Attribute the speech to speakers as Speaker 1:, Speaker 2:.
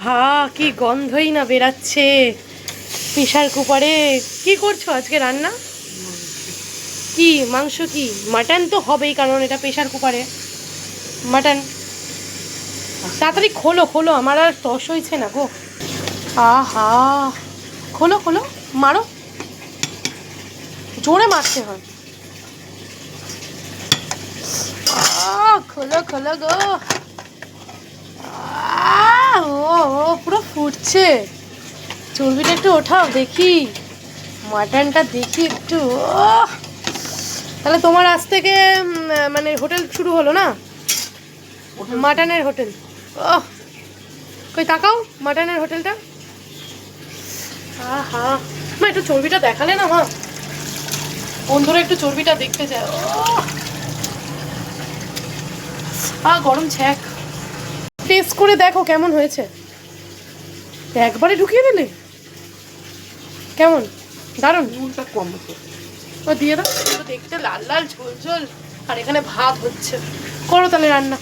Speaker 1: হা কি গন্ধই না বেরাচ্ছে প্রেসার কুকারে। কি করছো আজকে রান্না? কি মাংস? কি মাটন তো হবেই, কারণ এটা প্রেসার কুকারে মাটন। তাড়াতাড়ি খোলো খোলো, আমার আর তস হয়েছে না গো। আহা, খোলো খোলো, মারো, জোরে মারতে হয়। খোলো খোলো গো। ও ও পুরো ফুটছে। চর্বিটা একটু ওঠাও দেখি, মাটনটা দেখি একটু। তাহলে তোমার আজ থেকে মানে হোটেল শুরু হলো না, মাটনের হোটেল। ওহ, কই তাকাও মাটনের হোটেলটা। আহা মা, একটু চর্বিটা দেখালে না মা, বন্ধুরা একটু চর্বিটা দেখতে চায়। গরম ছ্যাক। টেস্ট করে দেখো কেমন হয়েছে। একবারে ঢুকিয়ে দিলে, কেমন? দারুণ।
Speaker 2: নুনটা কম
Speaker 1: ও দিয়ে দাও, দেখতে লাল লাল ঝোল ঝোল, আর এখানে ভাত হচ্ছে। করো তাহলে রান্না।